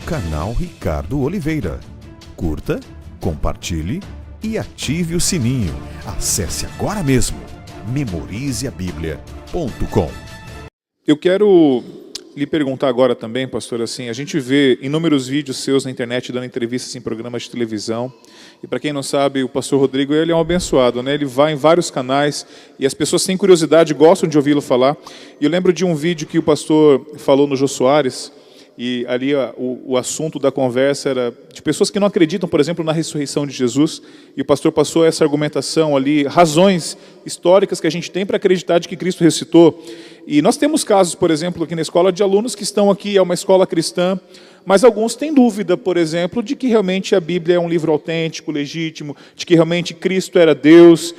canal Ricardo Oliveira. Curta, compartilhe e ative o sininho. Acesse agora mesmo memorizeabiblia.com. Eu quero lhe perguntar agora também, pastor, assim, a gente vê inúmeros vídeos seus na internet dando entrevistas em programas de televisão. E para quem não sabe, o pastor Rodrigo, ele é um abençoado, né? Ele vai em vários canais e as pessoas têm curiosidade, gostam de ouvi-lo falar. E eu lembro de um vídeo que o pastor falou no Jô Soares, e ali o assunto da conversa era de pessoas que não acreditam, por exemplo, na ressurreição de Jesus, e o pastor passou essa argumentação ali, razões históricas que a gente tem para acreditar de que Cristo ressuscitou. E nós temos casos, por exemplo, aqui na escola, de alunos que estão aqui, é uma escola cristã, mas alguns têm dúvida, por exemplo, de que realmente a Bíblia é um livro autêntico, legítimo, de que realmente Cristo era Deus,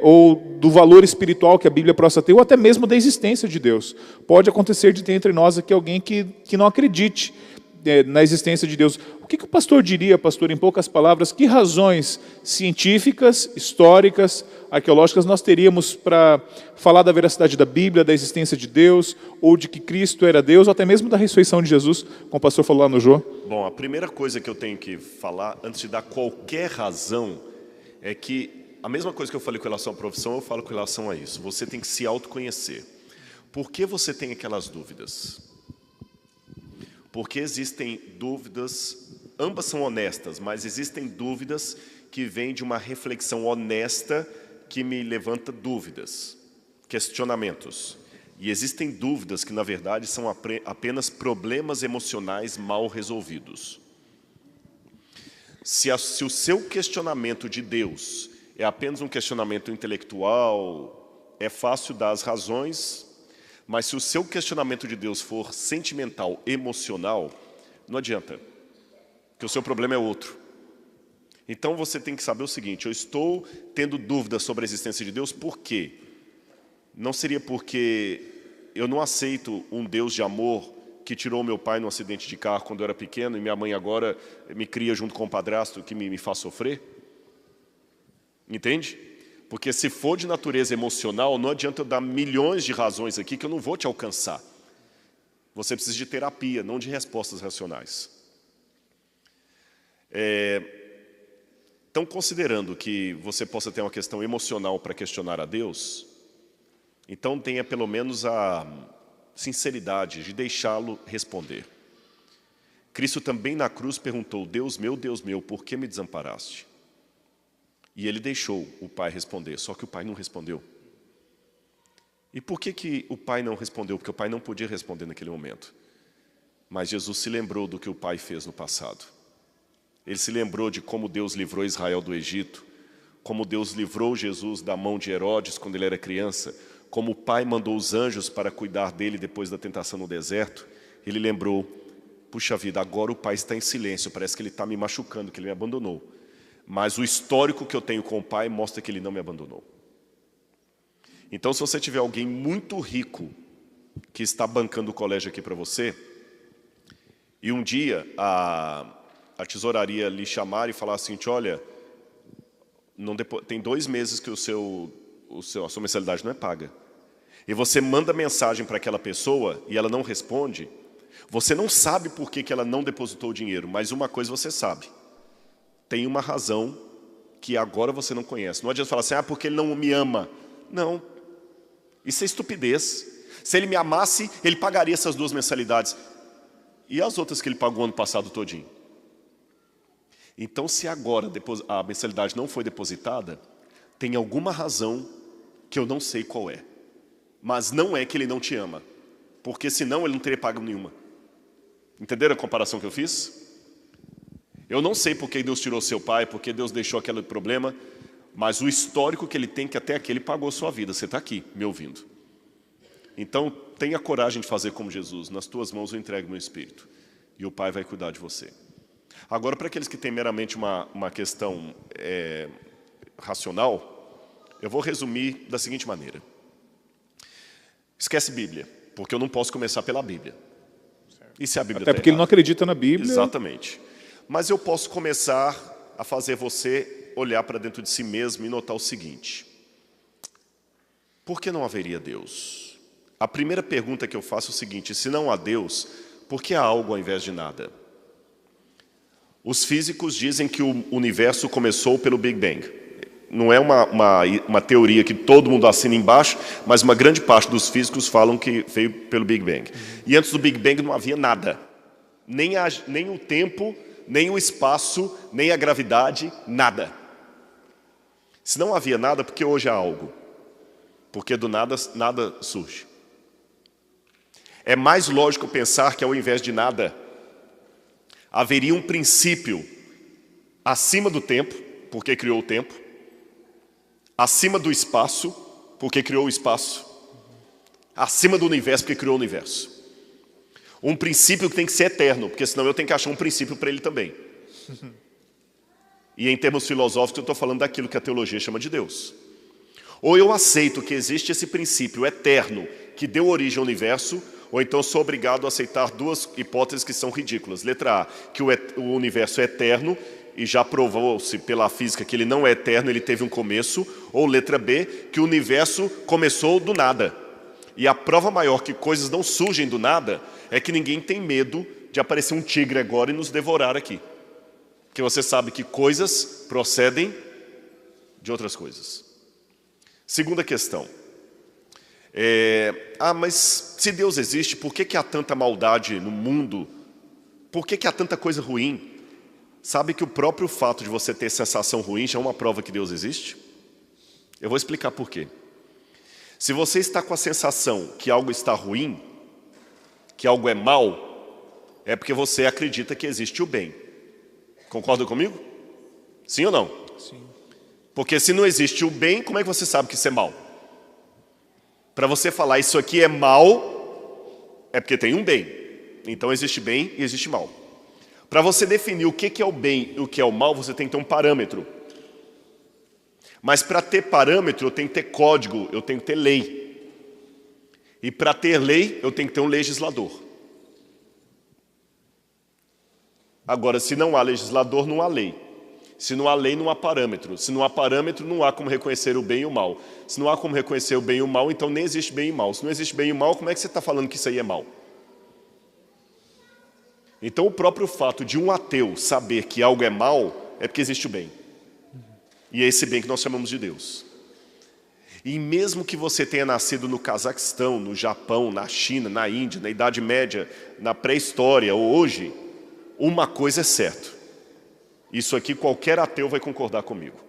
ou do valor espiritual que a Bíblia possa ter, ou até mesmo da existência de Deus. Pode acontecer de ter entre nós aqui alguém que não acredite na existência de Deus. O que o pastor diria, pastor, em poucas palavras, que razões científicas, históricas, arqueológicas nós teríamos para falar da veracidade da Bíblia, da existência de Deus, ou de que Cristo era Deus, ou até mesmo da ressurreição de Jesus, como o pastor falou lá no Jô? Bom, a primeira coisa que eu tenho que falar, antes de dar qualquer razão, é que a mesma coisa que eu falei com relação à profissão, eu falo com relação a isso. Você tem que se autoconhecer. Por que você tem aquelas dúvidas? Porque existem dúvidas, ambas são honestas, mas existem dúvidas que vêm de uma reflexão honesta que me levanta dúvidas, questionamentos. E existem dúvidas que, na verdade, são apenas problemas emocionais mal resolvidos. Se o seu questionamento de Deus é apenas um questionamento intelectual, é fácil dar as razões, mas se o seu questionamento de Deus for sentimental, emocional, não adianta, porque o seu problema é outro. Então você tem que saber o seguinte: eu estou tendo dúvidas sobre a existência de Deus, por quê? Não seria porque eu não aceito um Deus de amor que tirou meu pai num acidente de carro quando eu era pequeno e minha mãe agora me cria junto com o padrasto que me faz sofrer? Entende? Porque se for de natureza emocional, não adianta eu dar milhões de razões aqui que eu não vou te alcançar. Você precisa de terapia, não de respostas racionais. Então, considerando que você possa ter uma questão emocional para questionar a Deus, então tenha pelo menos a sinceridade de deixá-lo responder. Cristo também na cruz perguntou: Deus meu, por que me desamparaste? E ele deixou o pai responder, só que o pai não respondeu. E por que o pai não respondeu? Porque o pai não podia responder naquele momento. Mas Jesus se lembrou do que o pai fez no passado. Ele se lembrou de como Deus livrou Israel do Egito, como Deus livrou Jesus da mão de Herodes quando ele era criança, como o pai mandou os anjos para cuidar dele depois da tentação no deserto. Ele lembrou: puxa vida, agora o pai está em silêncio, parece que ele está me machucando, que ele me abandonou. Mas o histórico que eu tenho com o pai mostra que ele não me abandonou. Então, se você tiver alguém muito rico que está bancando o colégio aqui para você, e um dia a tesouraria lhe chamar e falar assim: olha, tem 2 meses que a sua mensalidade não é paga. E você manda mensagem para aquela pessoa e ela não responde, você não sabe por que ela não depositou o dinheiro, mas uma coisa você sabe: tem uma razão que agora você não conhece. Não adianta falar assim: porque ele não me ama. Não, isso é estupidez. Se ele me amasse, ele pagaria essas 2 mensalidades. E as outras que ele pagou ano passado todinho? Então, se agora a mensalidade não foi depositada, tem alguma razão que eu não sei qual é. Mas não é que ele não te ama, porque senão ele não teria pago nenhuma. Entenderam a comparação que eu fiz? Eu não sei por que Deus tirou seu pai, por que Deus deixou aquele problema, mas o histórico que ele tem, que até aqui ele pagou sua vida. Você está aqui, me ouvindo. Então, tenha coragem de fazer como Jesus: nas tuas mãos eu entrego meu espírito, e o Pai vai cuidar de você. Agora, para aqueles que têm meramente uma questão racional, eu vou resumir da seguinte maneira: esquece Bíblia, porque eu não posso começar pela Bíblia. E se a Bíblia Até porque ele não acredita na Bíblia. Exatamente. Mas eu posso começar a fazer você olhar para dentro de si mesmo e notar o seguinte: por que não haveria Deus? A primeira pergunta que eu faço é o seguinte: se não há Deus, por que há algo ao invés de nada? Os físicos dizem que o universo começou pelo Big Bang. Não é uma teoria que todo mundo assina embaixo, mas uma grande parte dos físicos falam que veio pelo Big Bang. E antes do Big Bang não havia nada. Nem o tempo, nem o espaço, nem a gravidade, nada. Se não havia nada, porque hoje há algo? Porque do nada, nada surge. É mais lógico pensar que ao invés de nada, haveria um princípio acima do tempo, porque criou o tempo, acima do espaço, porque criou o espaço, acima do universo, porque criou o universo. Um princípio que tem que ser eterno, porque senão eu tenho que achar um princípio para ele também. E em termos filosóficos eu estou falando daquilo que a teologia chama de Deus. Ou eu aceito que existe esse princípio eterno que deu origem ao universo, ou então sou obrigado a aceitar duas hipóteses que são ridículas. Letra A, que o universo é eterno, e já provou-se pela física que ele não é eterno, ele teve um começo. Ou letra B, que o universo começou do nada. E a prova maior que coisas não surgem do nada é que ninguém tem medo de aparecer um tigre agora e nos devorar aqui. Porque você sabe que coisas procedem de outras coisas. Segunda questão. Mas se Deus existe, por que há tanta maldade no mundo? Por que há tanta coisa ruim? Sabe que o próprio fato de você ter sensação ruim já é uma prova que Deus existe? Eu vou explicar por quê. Se você está com a sensação que algo está ruim, que algo é mal, é porque você acredita que existe o bem. Concorda comigo? Sim ou não? Sim. Porque se não existe o bem, como é que você sabe que isso é mal? Para você falar isso aqui é mal, é porque tem um bem. Então existe bem e existe mal. Para você definir o que é o bem e o que é o mal, você tem que ter um parâmetro. Mas para ter parâmetro, eu tenho que ter código, eu tenho que ter lei. E para ter lei, eu tenho que ter um legislador. Agora, se não há legislador, não há lei. Se não há lei, não há parâmetro. Se não há parâmetro, não há como reconhecer o bem e o mal. Se não há como reconhecer o bem e o mal, então nem existe bem e mal. Se não existe bem e mal, como é que você está falando que isso aí é mal? Então, o próprio fato de um ateu saber que algo é mal, é porque existe o bem. E é esse bem que nós chamamos de Deus. E mesmo que você tenha nascido no Cazaquistão, no Japão, na China, na Índia, na Idade Média, na pré-história ou hoje, uma coisa é certa. Isso aqui qualquer ateu vai concordar comigo.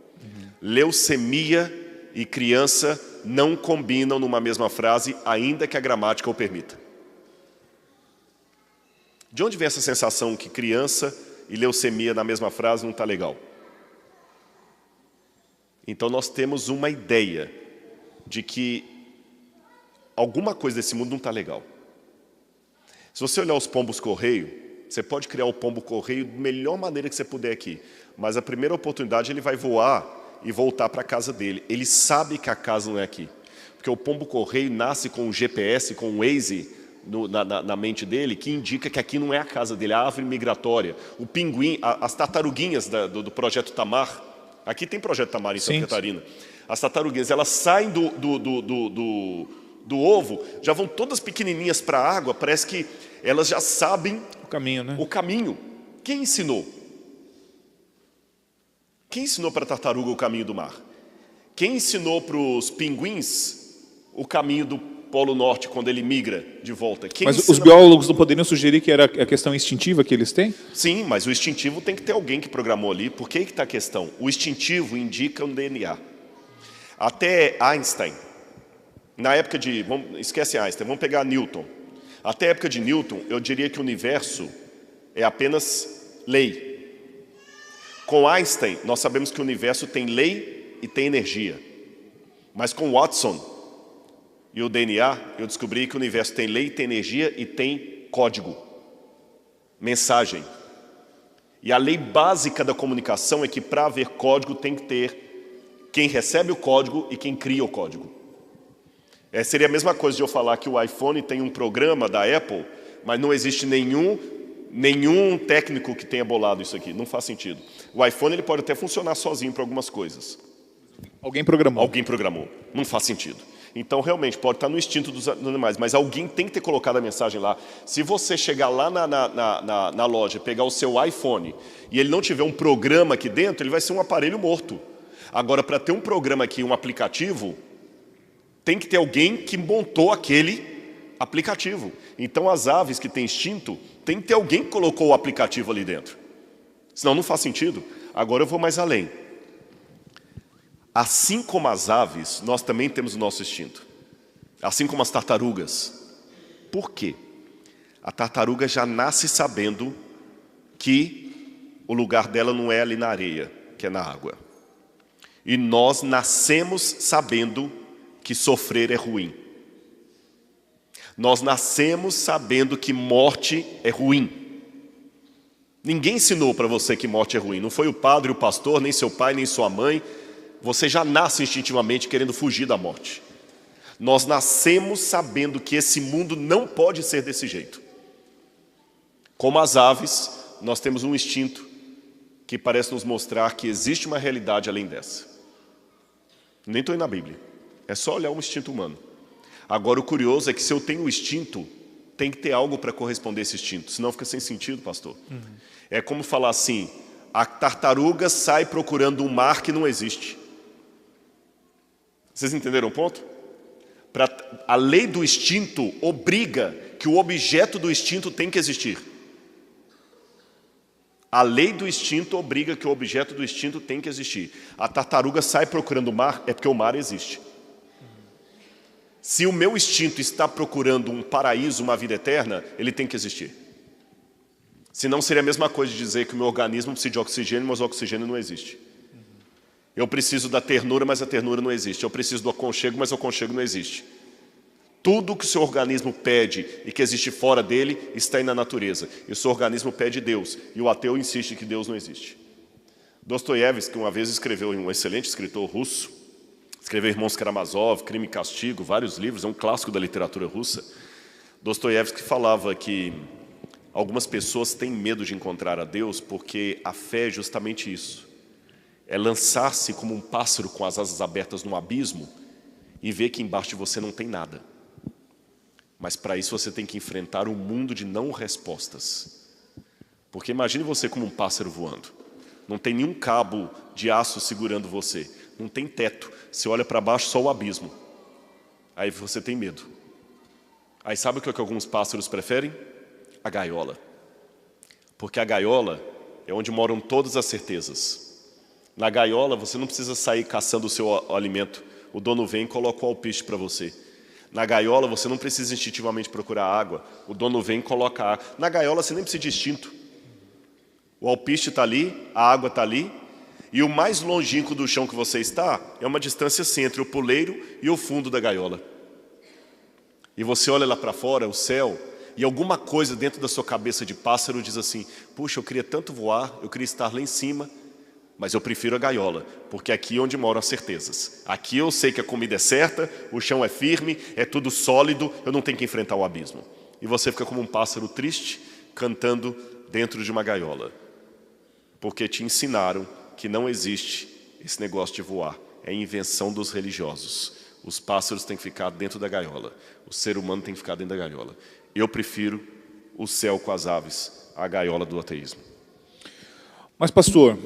Leucemia e criança não combinam numa mesma frase, ainda que a gramática o permita. De onde vem essa sensação que criança e leucemia na mesma frase não está legal? Então nós temos uma ideia de que alguma coisa desse mundo não está legal. Se você olhar os pombos-correio, você pode criar o pombo-correio da melhor maneira que você puder aqui, mas a primeira oportunidade ele vai voar e voltar para a casa dele. Ele sabe que a casa não é aqui, porque o pombo-correio nasce com um GPS, com um Waze na mente dele, que indica que aqui não é a casa dele, a árvore migratória, o pinguim, as tartaruguinhas do Projeto Tamar. Aqui tem Projeto Tamar em Santa Catarina. As tartaruguinhas, elas saem do ovo, já vão todas pequenininhas para a água, parece que elas já sabem O caminho, né? o caminho. Quem ensinou? Quem ensinou para a tartaruga o caminho do mar? Quem ensinou para os pinguins o caminho do Polo Norte quando ele migra de volta? Mas os biólogos não poderiam sugerir que era a questão instintiva que eles têm? Sim, mas o instintivo tem que ter alguém que programou ali. Por que está a questão? O instintivo indica um DNA. Até Einstein, na época de... esquece Einstein, vamos pegar Newton. Até a época de Newton, eu diria que o universo é apenas lei. Com Einstein, nós sabemos que o universo tem lei e tem energia. Mas com Watson e o DNA, eu descobri que o universo tem lei, tem energia e tem código, mensagem. E a lei básica da comunicação é que para haver código tem que ter quem recebe o código e quem cria o código. Seria a mesma coisa de eu falar que o iPhone tem um programa da Apple, mas não existe nenhum técnico que tenha bolado isso aqui. Não faz sentido. O iPhone ele pode até funcionar sozinho para algumas coisas. Alguém programou. Alguém programou. Não faz sentido. Então, realmente, pode estar no instinto dos animais, mas alguém tem que ter colocado a mensagem lá. Se você chegar lá na loja, pegar o seu iPhone, e ele não tiver um programa aqui dentro, ele vai ser um aparelho morto. Agora, para ter um programa aqui, um aplicativo, tem que ter alguém que montou aquele aplicativo. Então, as aves que têm instinto, tem que ter alguém que colocou o aplicativo ali dentro. Senão não faz sentido. Agora eu vou mais além. Assim como as aves, nós também temos o nosso instinto. Assim como as tartarugas. Por quê? A tartaruga já nasce sabendo que o lugar dela não é ali na areia, que é na água. E nós nascemos sabendo que sofrer é ruim. Nós nascemos sabendo que morte é ruim. Ninguém ensinou para você que morte é ruim. Não foi o padre, o pastor, nem seu pai, nem sua mãe. Você já nasce instintivamente querendo fugir da morte. Nós nascemos sabendo que esse mundo não pode ser desse jeito. Como as aves, nós temos um instinto que parece nos mostrar que existe uma realidade além dessa. Nem estou indo na Bíblia. É só olhar um instinto humano. Agora, o curioso é que se eu tenho o instinto, tem que ter algo para corresponder a esse instinto. Senão fica sem sentido, pastor. É como falar assim, a tartaruga sai procurando um mar que não existe. Vocês entenderam o ponto? A lei do instinto obriga que o objeto do instinto tem que existir. A lei do instinto obriga que o objeto do instinto tem que existir. A tartaruga sai procurando o mar, é porque o mar existe. Se o meu instinto está procurando um paraíso, uma vida eterna, ele tem que existir. Senão seria a mesma coisa de dizer que o meu organismo precisa de oxigênio, mas o oxigênio não existe. Eu preciso da ternura, mas a ternura não existe. Eu preciso do aconchego, mas o aconchego não existe. Tudo que o seu organismo pede e que existe fora dele está aí na natureza. E o seu organismo pede Deus. E o ateu insiste que Deus não existe. Dostoiévski, uma vez escreveu, um excelente escritor russo, escreveu Irmãos Karamazov, Crime e Castigo, vários livros, é um clássico da literatura russa. Dostoiévski falava que algumas pessoas têm medo de encontrar a Deus porque a fé é justamente isso. É lançar-se como um pássaro com as asas abertas no abismo e ver que embaixo de você não tem nada. Mas para isso você tem que enfrentar um mundo de não respostas. Porque imagine você como um pássaro voando. Não tem nenhum cabo de aço segurando você. Não tem teto. Você olha para baixo, só o abismo. Aí você tem medo. Aí sabe o que alguns pássaros preferem? A gaiola. Porque a gaiola é onde moram todas as certezas. Na gaiola você não precisa sair caçando o seu alimento. O dono vem e coloca o alpiste para você. Na gaiola você não precisa instintivamente procurar água. O dono vem e coloca água. Na gaiola você nem precisa de instinto. O alpiste está ali, a água está ali. E o mais longínquo do chão que você está é uma distância assim, entre o puleiro e o fundo da gaiola. E você olha lá para fora, o céu, e alguma coisa dentro da sua cabeça de pássaro diz assim, puxa, eu queria tanto voar, eu queria estar lá em cima, mas eu prefiro a gaiola, porque aqui é onde moram as certezas. Aqui eu sei que a comida é certa, o chão é firme, é tudo sólido, eu não tenho que enfrentar o abismo. E você fica como um pássaro triste, cantando dentro de uma gaiola. Porque te ensinaram que não existe esse negócio de voar. É invenção dos religiosos. Os pássaros têm que ficar dentro da gaiola. O ser humano tem que ficar dentro da gaiola. Eu prefiro o céu com as aves, a gaiola do ateísmo. Mas, pastor,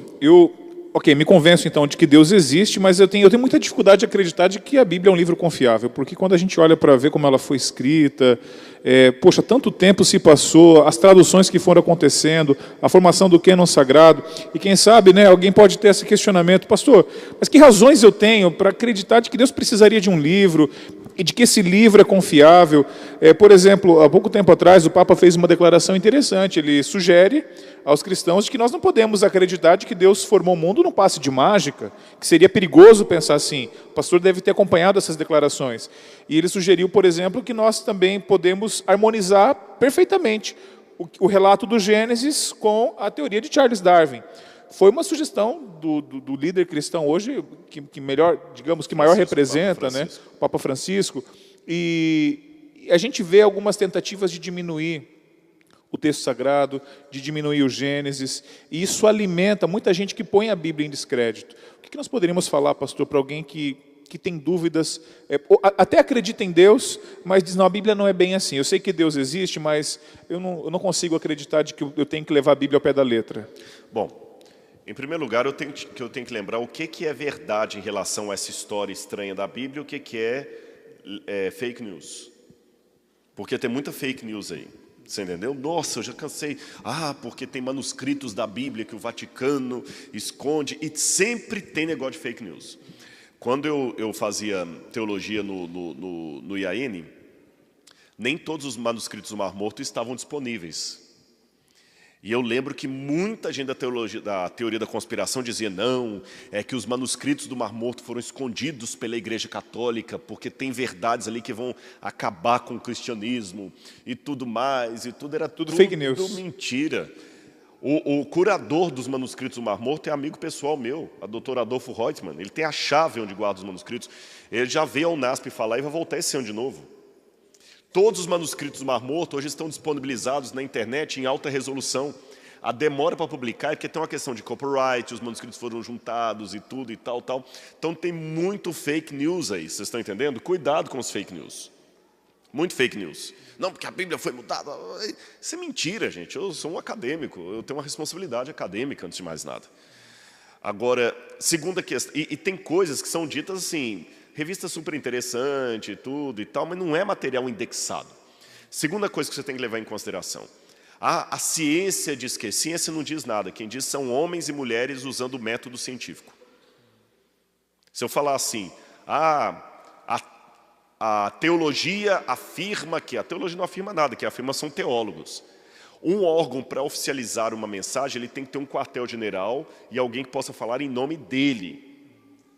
me convenço então de que Deus existe, mas eu tenho muita dificuldade de acreditar de que a Bíblia é um livro confiável, porque quando a gente olha para ver como ela foi escrita, tanto tempo se passou, as traduções que foram acontecendo, a formação do cânon sagrado, e quem sabe, alguém pode ter esse questionamento, pastor, mas que razões eu tenho para acreditar de que Deus precisaria de um livro, e de que esse livro é confiável? Por exemplo, há pouco tempo atrás, o Papa fez uma declaração interessante. Ele sugere aos cristãos de que nós não podemos acreditar de que Deus formou o mundo num passe de mágica, que seria perigoso pensar assim. O pastor deve ter acompanhado essas declarações. E ele sugeriu, por exemplo, que nós também podemos harmonizar perfeitamente o relato do Gênesis com a teoria de Charles Darwin. Foi uma sugestão do líder cristão hoje, que melhor, digamos, que maior representa, o Papa Francisco. E a gente vê algumas tentativas de diminuir o texto sagrado, de diminuir o Gênesis, e isso alimenta muita gente que põe a Bíblia em descrédito. O que nós poderíamos falar, pastor, para alguém que que tem dúvidas, até acredita em Deus, mas diz, não, a Bíblia não é bem assim. Eu sei que Deus existe, mas eu não consigo acreditar de que eu tenho que levar a Bíblia ao pé da letra. Bom, em primeiro lugar, eu tenho que lembrar o que é verdade em relação a essa história estranha da Bíblia e o que é fake news. Porque tem muita fake news aí. Você entendeu? Nossa, eu já cansei. Porque tem manuscritos da Bíblia que o Vaticano esconde. E sempre tem negócio de fake news. Quando eu fazia teologia no IAN, nem todos os manuscritos do Mar Morto estavam disponíveis. E eu lembro que muita gente da teoria da conspiração dizia, não, é que os manuscritos do Mar Morto foram escondidos pela Igreja Católica, porque tem verdades ali que vão acabar com o cristianismo e tudo mais, e tudo era tudo fake news. Tudo mentira. O curador dos manuscritos do Mar Morto é amigo pessoal meu, a doutora Adolfo Reutemann. Ele tem a chave onde guarda os manuscritos. Ele já veio ao NASP falar e vai voltar esse ano de novo. Todos os manuscritos do Mar Morto hoje estão disponibilizados na internet em alta resolução. A demora para publicar é porque tem uma questão de copyright, os manuscritos foram juntados e tudo e tal. Então tem muito fake news aí, vocês estão entendendo? Cuidado com os fake news. Muito fake news. Não, porque a Bíblia foi mudada. Isso é mentira, gente. Eu sou um acadêmico, eu tenho uma responsabilidade acadêmica antes de mais nada. Agora, segunda questão, e tem coisas que são ditas assim, revista super interessante e tudo e tal, mas não é material indexado. Segunda coisa que você tem que levar em consideração. A ciência diz que ciência não diz nada. Quem diz são homens e mulheres usando o método científico. Se eu falar assim, a teologia afirma que... A teologia não afirma nada, que afirma são teólogos. Um órgão para oficializar uma mensagem, ele tem que ter um quartel-general e alguém que possa falar em nome dele.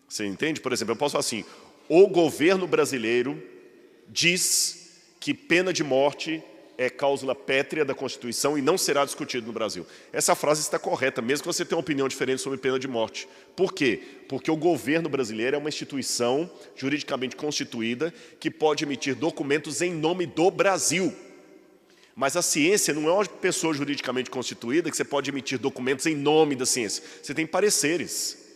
Você entende? Por exemplo, eu posso falar assim, o governo brasileiro diz que pena de morte é cláusula pétrea da Constituição e não será discutido no Brasil. Essa frase está correta, mesmo que você tenha uma opinião diferente sobre pena de morte. Por quê? Porque o governo brasileiro é uma instituição juridicamente constituída que pode emitir documentos em nome do Brasil. Mas a ciência não é uma pessoa juridicamente constituída que você pode emitir documentos em nome da ciência. Você tem pareceres.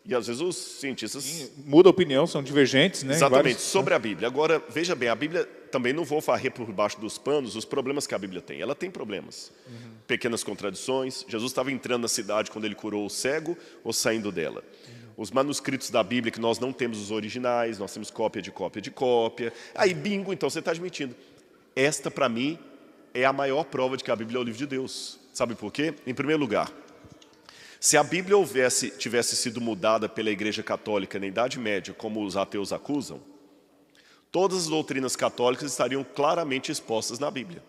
E às vezes os cientistas... Muda a opinião, são divergentes, né? Exatamente, sobre a Bíblia. Agora, veja bem, a Bíblia, também não vou varrer por baixo dos panos os problemas que a Bíblia tem. Ela tem problemas. Pequenas contradições. Jesus estava entrando na cidade quando ele curou o cego ou saindo dela. Os manuscritos da Bíblia, que nós não temos os originais, nós temos cópia de cópia de cópia. Aí, bingo, então você está admitindo. Esta, para mim, é a maior prova de que a Bíblia é o livro de Deus. Sabe por quê? Em primeiro lugar, se a Bíblia tivesse sido mudada pela Igreja Católica na Idade Média, como os ateus acusam, todas as doutrinas católicas estariam claramente expostas na Bíblia.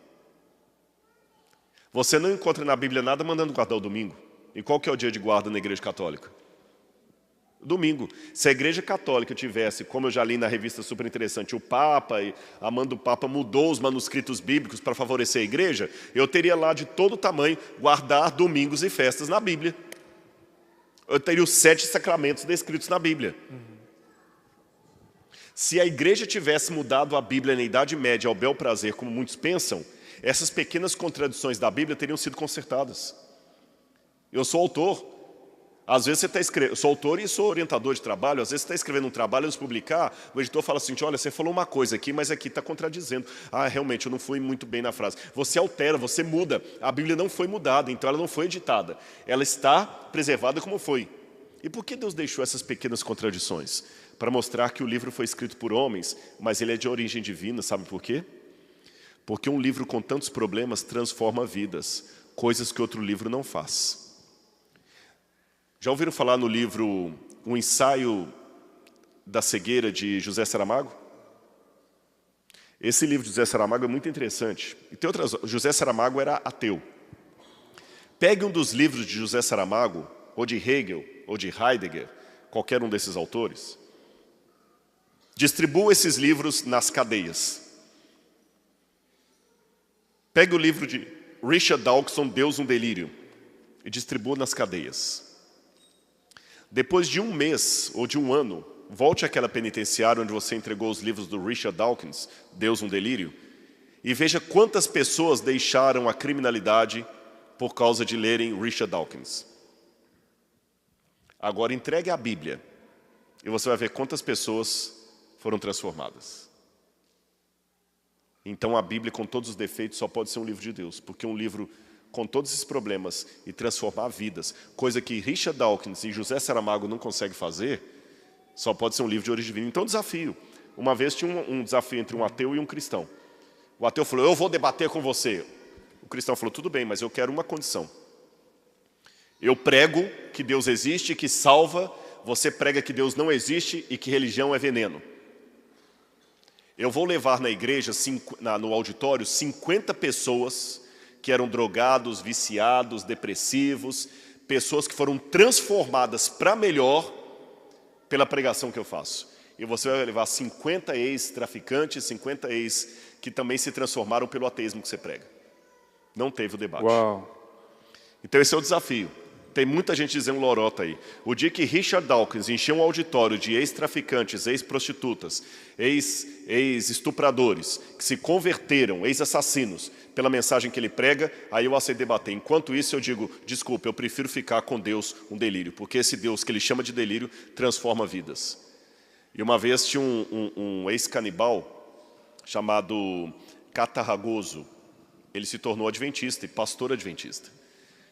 Você não encontra na Bíblia nada mandando guardar o domingo. E qual que é o dia de guarda na Igreja Católica? Domingo. Se a Igreja Católica tivesse, como eu já li na revista super interessante, o Papa, e a mão do Papa mudou os manuscritos bíblicos para favorecer a Igreja, eu teria lá de todo tamanho guardar domingos e festas na Bíblia. Eu teria os 7 sacramentos descritos na Bíblia. Se a Igreja tivesse mudado a Bíblia na Idade Média ao bel prazer, como muitos pensam, essas pequenas contradições da Bíblia teriam sido consertadas. Eu sou autor. Às vezes você está escrevendo, eu sou autor e sou orientador de trabalho, às vezes você está escrevendo um trabalho, antes de publicar, o editor fala assim, olha, você falou uma coisa aqui, mas aqui está contradizendo. Realmente, eu não fui muito bem na frase. Você altera, você muda. A Bíblia não foi mudada, então ela não foi editada. Ela está preservada como foi. E por que Deus deixou essas pequenas contradições? Para mostrar que o livro foi escrito por homens, mas ele é de origem divina, sabe por quê? Porque um livro com tantos problemas transforma vidas, coisas que outro livro não faz. Já ouviram falar no livro Um Ensaio da Cegueira, de José Saramago? Esse livro de José Saramago é muito interessante. E tem outras. José Saramago era ateu. Pegue um dos livros de José Saramago, ou de Hegel, ou de Heidegger, qualquer um desses autores. Distribua esses livros nas cadeias. Pegue o livro de Richard Dawkins, Deus, um Delírio, e distribua nas cadeias. Depois de um mês ou de um ano, volte àquela penitenciária onde você entregou os livros do Richard Dawkins, Deus, um Delírio, e veja quantas pessoas deixaram a criminalidade por causa de lerem Richard Dawkins. Agora entregue a Bíblia e você vai ver quantas pessoas foram transformadas. Então a Bíblia, com todos os defeitos, só pode ser um livro de Deus, porque um livro com todos esses problemas e transformar vidas, coisa que Richard Dawkins e José Saramago não conseguem fazer, só pode ser um livro de origem divina. Então, desafio. Uma vez tinha um desafio entre um ateu e um cristão. O ateu falou, eu vou debater com você. O cristão falou, tudo bem, mas eu quero uma condição. Eu prego que Deus existe e que salva, você prega que Deus não existe e que religião é veneno. Eu vou levar na igreja, no auditório, 50 pessoas que eram drogados, viciados, depressivos, pessoas que foram transformadas para melhor pela pregação que eu faço. E você vai levar 50 ex-traficantes, 50 ex que também se transformaram pelo ateísmo que você prega. Não teve o debate. Uau. Então esse é o desafio. Tem muita gente dizendo lorota aí. O dia que Richard Dawkins encheu um auditório de ex-traficantes, ex-prostitutas, ex-estupradores, que se converteram, ex-assassinos, pela mensagem que ele prega, aí eu aceito debater. Enquanto isso eu digo, desculpa, eu prefiro ficar com Deus um delírio, porque esse Deus que ele chama de delírio transforma vidas. E uma vez tinha um ex-canibal chamado Catarragoso. Ele se tornou adventista e pastor adventista.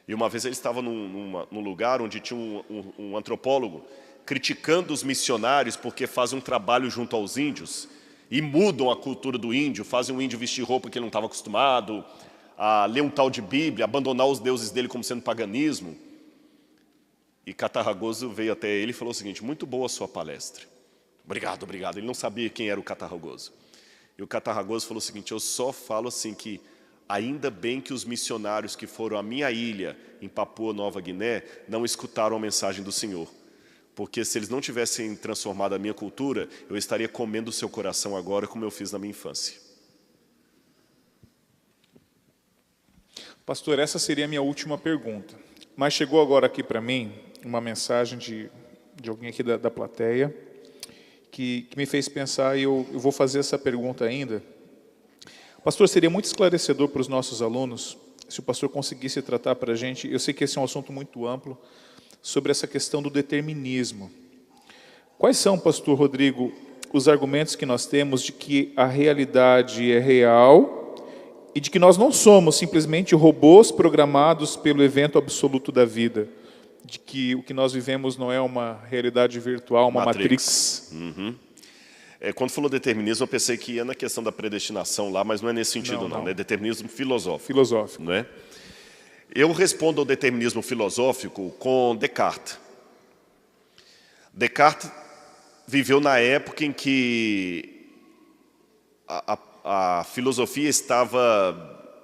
E uma vez ele estava num lugar onde tinha um antropólogo criticando os missionários porque fazem um trabalho junto aos índios e mudam a cultura do índio, fazem o índio vestir roupa que ele não estava acostumado, a ler um tal de Bíblia, abandonar os deuses dele como sendo paganismo. E Catarragoso veio até ele e falou o seguinte, muito boa a sua palestra. Obrigado, obrigado. Ele não sabia quem era o Catarragoso. E o Catarragoso falou o seguinte, eu só falo assim que ainda bem que os missionários que foram à minha ilha, em Papua Nova Guiné, não escutaram a mensagem do Senhor. Porque se eles não tivessem transformado a minha cultura, eu estaria comendo o seu coração agora, como eu fiz na minha infância. Pastor, essa seria a minha última pergunta. Mas chegou agora aqui para mim uma mensagem de alguém aqui da plateia que me fez pensar, e eu vou fazer essa pergunta ainda. Pastor, seria muito esclarecedor para os nossos alunos se o pastor conseguisse tratar para a gente, eu sei que esse é um assunto muito amplo, sobre essa questão do determinismo. Quais são, pastor Rodrigo, os argumentos que nós temos de que a realidade é real e de que nós não somos simplesmente robôs programados pelo evento absoluto da vida, de que o que nós vivemos não é uma realidade virtual, uma Matrix. Uhum. Quando falou determinismo, eu pensei que ia na questão da predestinação lá, mas não é nesse sentido não. É determinismo filosófico. Filosófico. Não é? Eu respondo ao determinismo filosófico com Descartes. Descartes viveu na época em que a filosofia estava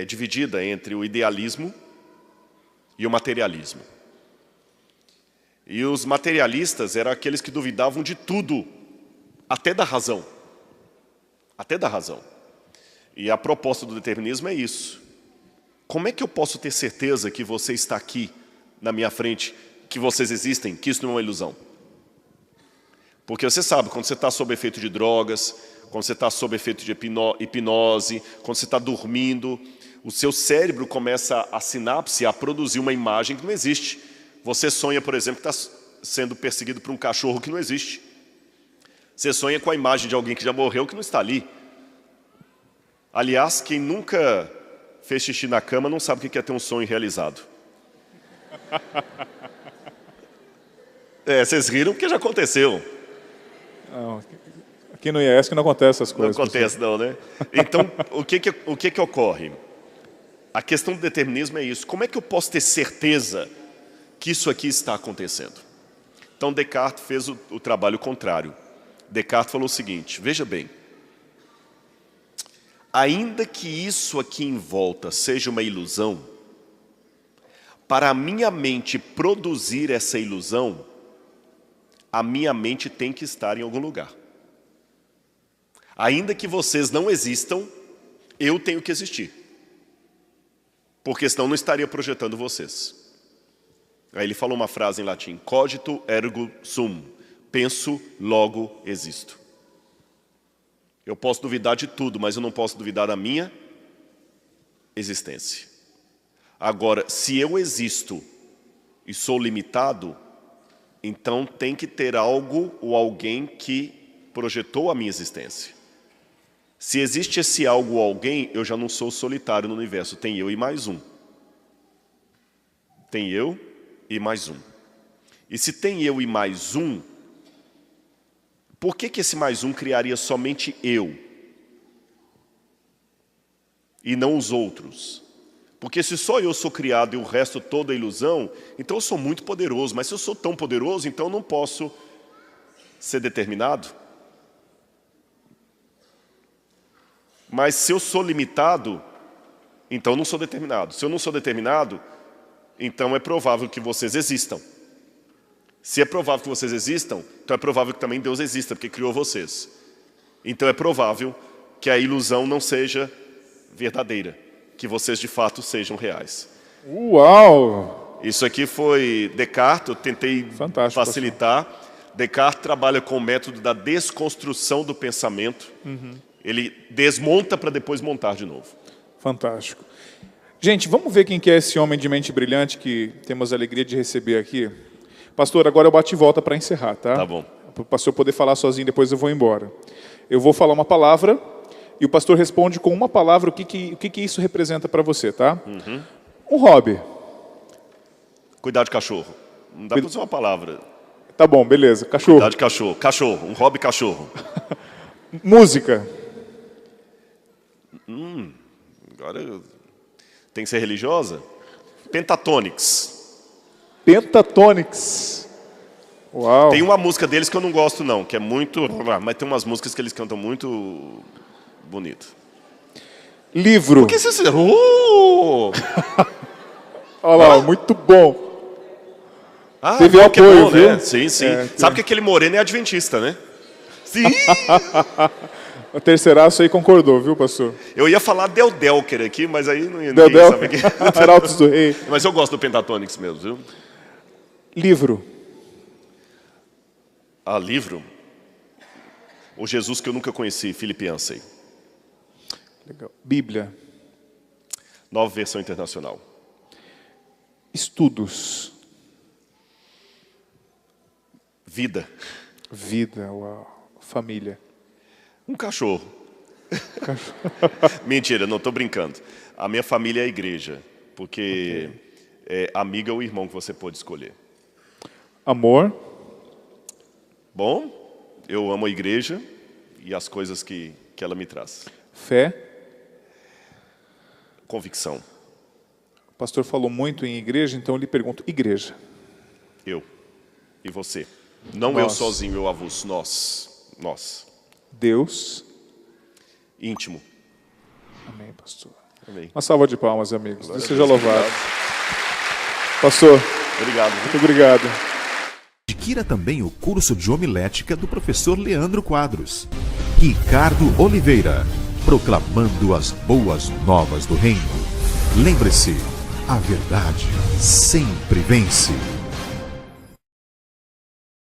dividida entre o idealismo e o materialismo. E os materialistas eram aqueles que duvidavam de tudo, até da razão. Até da razão. E a proposta do determinismo é isso. Como é que eu posso ter certeza que você está aqui, na minha frente, que vocês existem, que isso não é uma ilusão? Porque você sabe, quando você está sob efeito de drogas, quando você está sob efeito de hipnose, quando você está dormindo, o seu cérebro começa a sinapse, a produzir uma imagem que não existe. Você sonha, por exemplo, que está sendo perseguido por um cachorro que não existe. Você sonha com a imagem de alguém que já morreu que não está ali. Aliás, quem nunca fez xixi na cama não sabe o que é ter um sonho realizado. Vocês riram porque já aconteceu. Não, aqui no IES que não acontece essas coisas. Não acontece não, né? Então, o que ocorre? A questão do determinismo é isso. Como é que eu posso ter certeza que isso aqui está acontecendo? Então, Descartes fez o trabalho contrário. Descartes falou o seguinte, veja bem, ainda que isso aqui em volta seja uma ilusão, para a minha mente produzir essa ilusão, a minha mente tem que estar em algum lugar. Ainda que vocês não existam, eu tenho que existir. Porque senão não estaria projetando vocês. Aí ele falou uma frase em latim, cogito ergo sum, penso, logo existo. Eu posso duvidar de tudo, mas eu não posso duvidar da minha existência. Agora, se eu existo e sou limitado, Então tem que ter algo ou alguém que projetou a minha existência. Se existe esse algo ou alguém, eu já não sou solitário no universo. Tem eu e mais um. Tem eu e mais um. E se tem eu e mais um, por que esse mais um criaria somente eu? E não os outros? Porque se só eu sou criado e o resto toda é ilusão, então eu sou muito poderoso. Mas se eu sou tão poderoso, então eu não posso ser determinado. Mas se eu sou limitado, então eu não sou determinado. Se eu não sou determinado, então é provável que vocês existam. Se é provável que vocês existam, então é provável que também Deus exista, porque criou vocês. Então é provável que a ilusão não seja verdadeira, que vocês de fato sejam reais. Uau! Isso aqui foi Descartes, eu tentei facilitar. Descartes trabalha com o método da desconstrução do pensamento. Ele desmonta para depois montar de novo. Fantástico. Gente, vamos ver quem que é esse homem de mente brilhante que temos a alegria de receber aqui. Pastor, agora eu bato e volta para encerrar, tá? Tá bom. Para o pastor poder falar sozinho, depois eu vou embora. Eu vou falar uma palavra e o pastor responde com uma palavra o que isso representa para você, tá? Um hobby. Cuidar de cachorro. Não dá para usar uma palavra. Tá bom, beleza. Cachorro. Cuidar de cachorro. Cachorro. Um hobby cachorro. Música. Agora tem que ser religiosa. Pentatonix. Pentatonix. Uau. Tem uma música deles que eu não gosto não, que é muito... Mas tem umas músicas que eles cantam muito bonito. Livro. Por que você... Olha lá, muito bom. Teve que apoio, bom, viu? né? Sim. Sabe que aquele moreno é adventista, né? Sim! O terceiraço aí concordou, viu, pastor? Eu ia falar Del Delker aqui, mas aí não ia Del ninguém sabe quem. Arautos do Rei. Mas eu gosto do Pentatonix mesmo, viu? Livro. Livro? O Jesus que eu nunca conheci, Philip Yancey. Legal. Bíblia. Nova versão internacional. Estudos. Vida. Vida, uau. Família. Um cachorro. Mentira, não estou brincando. A minha família é a igreja, porque é amiga ou irmão que você pode escolher. Amor. Bom, eu amo a igreja e as coisas que ela me traz. Fé. Convicção. O pastor falou muito em igreja, então eu lhe pergunto, igreja. Eu. E você. Não Nós. Eu sozinho, eu avulso. Nós. Deus. Íntimo. Amém, pastor. Amém. Uma salva de palmas, amigos. Glória Deus a seja Deus. louvado. Obrigado. Pastor, Obrigado. muito obrigado. Adquira também o curso de homilética do professor Leandro Quadros. Ricardo Oliveira, proclamando as boas novas do reino. Lembre-se, a verdade sempre vence.